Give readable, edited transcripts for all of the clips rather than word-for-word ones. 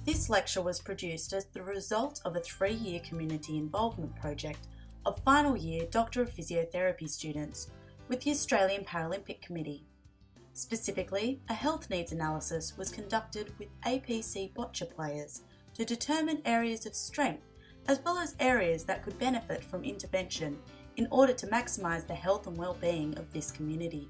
This lecture was produced as the result of a 3-year community involvement project of final year Doctor of Physiotherapy students with the Australian Paralympic Committee. Specifically, a health needs analysis was conducted with APC Boccia players to determine areas of strength as well as areas that could benefit from intervention in order to maximise the health and well-being of this community.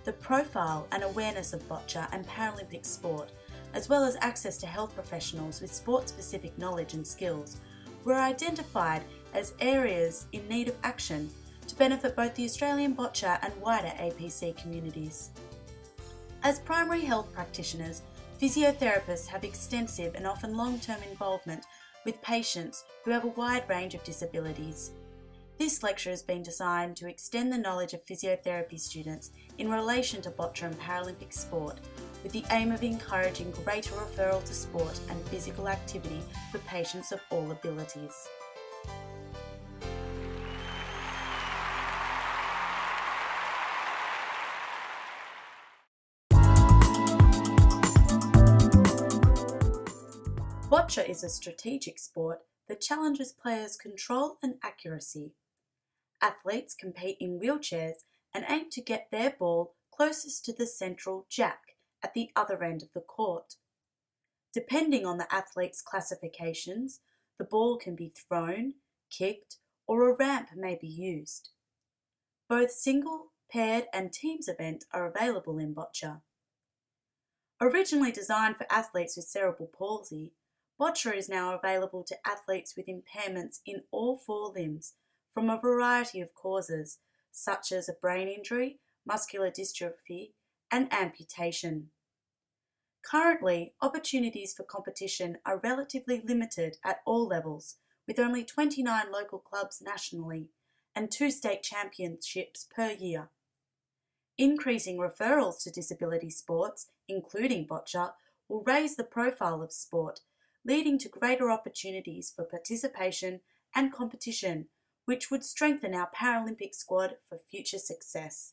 The profile and awareness of Boccia and Paralympic sport, as well as access to health professionals with sport-specific knowledge and skills, were identified as areas in need of action to benefit both the Australian Boccia and wider APC communities. As primary health practitioners, physiotherapists have extensive and often long-term involvement with patients who have a wide range of disabilities. This lecture has been designed to extend the knowledge of physiotherapy students in relation to Boccia and Paralympic sport, with the aim of encouraging greater referral to sport and physical activity for patients of all abilities. Boccia is a strategic sport that challenges players' control and accuracy. Athletes compete in wheelchairs and aim to get their ball closest to the central jack at the other end of the court. Depending on the athlete's classifications, the ball can be thrown, kicked, or a ramp may be used. Both single, paired and teams events are available in Boccia. Originally designed for athletes with cerebral palsy, Boccia is now available to athletes with impairments in all 4 limbs from a variety of causes, such as a brain injury, muscular dystrophy, and amputation. Currently, opportunities for competition are relatively limited at all levels, with only 29 local clubs nationally and 2 state championships per year. Increasing referrals to disability sports, including Boccia, will raise the profile of sport, leading to greater opportunities for participation and competition, which would strengthen our Paralympic squad for future success.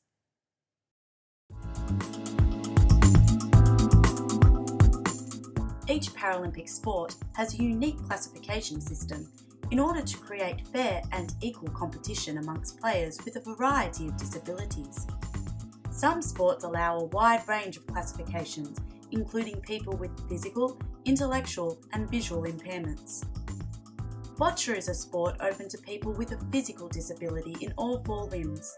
Each Paralympic sport has a unique classification system in order to create fair and equal competition amongst players with a variety of disabilities. Some sports allow a wide range of classifications, including people with physical, intellectual and visual impairments. Boccia is a sport open to people with a physical disability in all 4 limbs.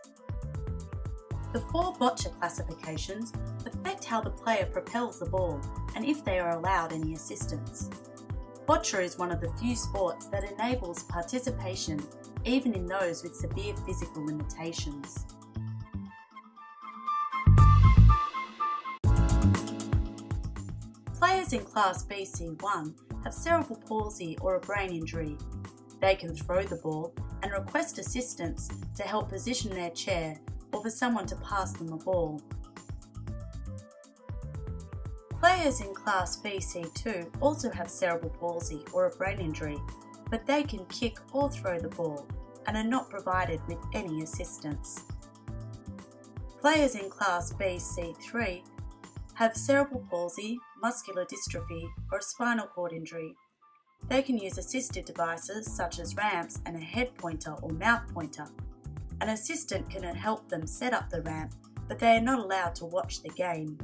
The 4 Boccia classifications affect how the player propels the ball and if they are allowed any assistance. Boccia is one of the few sports that enables participation even in those with severe physical limitations. Players in Class BC1 have cerebral palsy or a brain injury. They can throw the ball and request assistance to help position their chair or for someone to pass them a ball. Players in Class BC2 also have cerebral palsy or a brain injury, but they can kick or throw the ball and are not provided with any assistance. Players in Class BC3 have cerebral palsy, muscular dystrophy, or a spinal cord injury. They can use assistive devices such as ramps and a head pointer or mouth pointer. An assistant can help them set up the ramp, but they are not allowed to watch the game.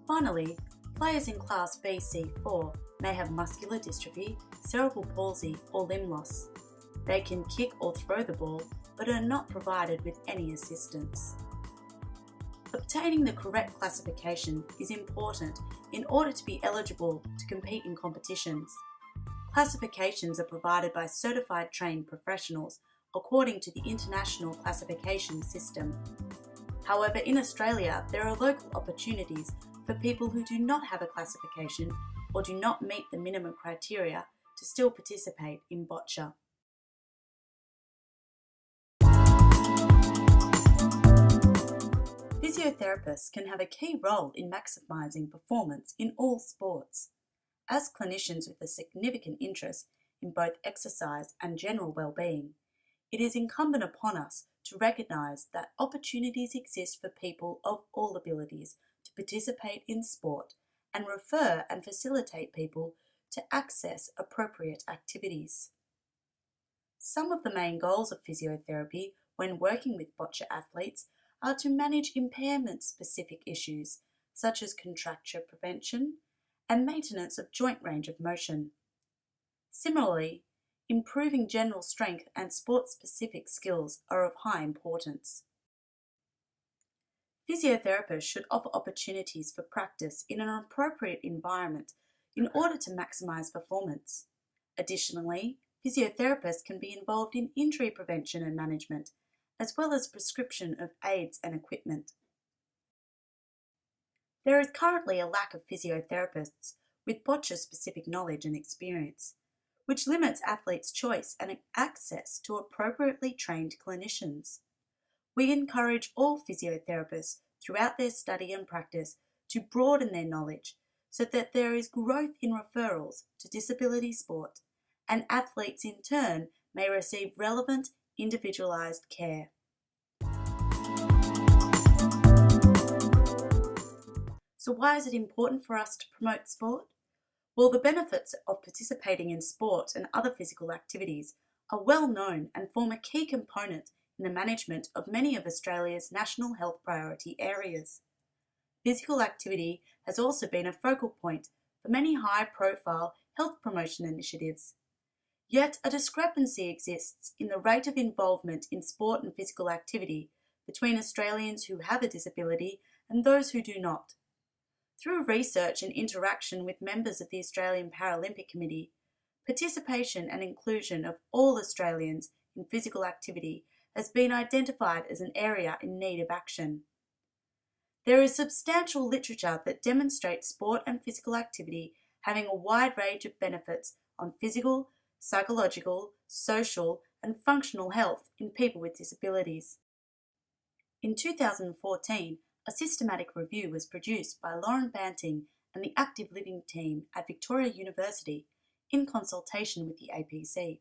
Finally, players in Class BC4 may have muscular dystrophy, cerebral palsy, or limb loss. They can kick or throw the ball, but are not provided with any assistance. Obtaining the correct classification is important in order to be eligible to compete in competitions. Classifications are provided by certified trained professionals according to the International Classification System. However, in Australia, there are local opportunities for people who do not have a classification or do not meet the minimum criteria to still participate in Boccia. Physiotherapists can have a key role in maximising performance in all sports. As clinicians with a significant interest in both exercise and general well-being, it is incumbent upon us to recognise that opportunities exist for people of all abilities to participate in sport and refer and facilitate people to access appropriate activities. Some of the main goals of physiotherapy when working with Boccia athletes are to manage impairment-specific issues such as contracture prevention and maintenance of joint range of motion. Similarly, improving general strength and sport-specific skills are of high importance. Physiotherapists should offer opportunities for practice in an appropriate environment in order to maximise performance. Additionally, physiotherapists can be involved in injury prevention and management, as well as prescription of aids and equipment. There is currently a lack of physiotherapists with Boccia-specific knowledge and experience, which limits athletes' choice and access to appropriately trained clinicians. We encourage all physiotherapists throughout their study and practice to broaden their knowledge so that there is growth in referrals to disability sport and athletes in turn may receive relevant, individualised care. So why is it important for us to promote sport? Well, the benefits of participating in sport and other physical activities are well known and form a key component in the management of many of Australia's national health priority areas. Physical activity has also been a focal point for many high-profile health promotion initiatives. Yet a discrepancy exists in the rate of involvement in sport and physical activity between Australians who have a disability and those who do not. Through research and interaction with members of the Australian Paralympic Committee, participation and inclusion of all Australians in physical activity has been identified as an area in need of action. There is substantial literature that demonstrates sport and physical activity having a wide range of benefits on physical, psychological, social, and functional health in people with disabilities. In 2014, a systematic review was produced by Lauren Banting and the Active Living team at Victoria University in consultation with the APC.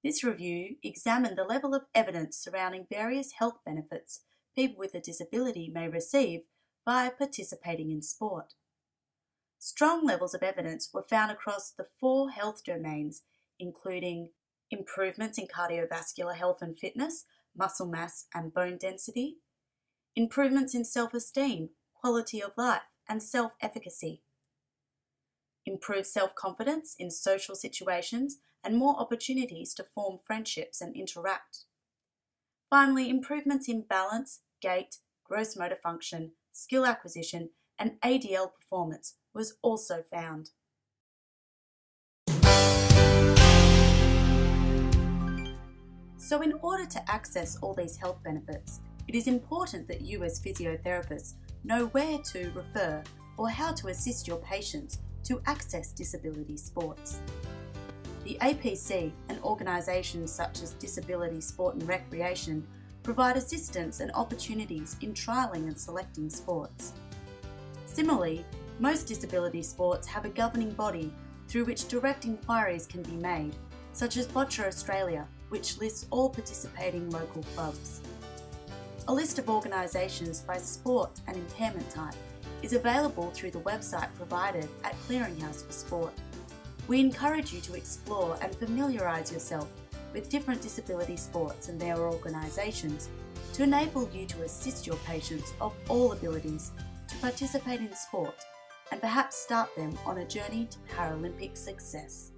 This review examined the level of evidence surrounding various health benefits people with a disability may receive by participating in sport. Strong levels of evidence were found across the 4 health domains, including improvements in cardiovascular health and fitness, muscle mass and bone density, improvements in self-esteem, quality of life and self-efficacy, improved self-confidence in social situations and more opportunities to form friendships and interact. Finally, improvements in balance, gait, gross motor function, skill acquisition and ADL performance was also found. So in order to access all these health benefits, it is important that you as physiotherapists know where to refer or how to assist your patients to access disability sports. The APC and organisations such as Disability Sport and Recreation provide assistance and opportunities in trialling and selecting sports. Similarly, most disability sports have a governing body through which direct inquiries can be made, such as Boccia Australia, which lists all participating local clubs. A list of organisations by sport and impairment type is available through the website provided at Clearinghouse for Sport. We encourage you to explore and familiarise yourself with different disability sports and their organisations to enable you to assist your patients of all abilities to participate in sport and perhaps start them on a journey to Paralympic success.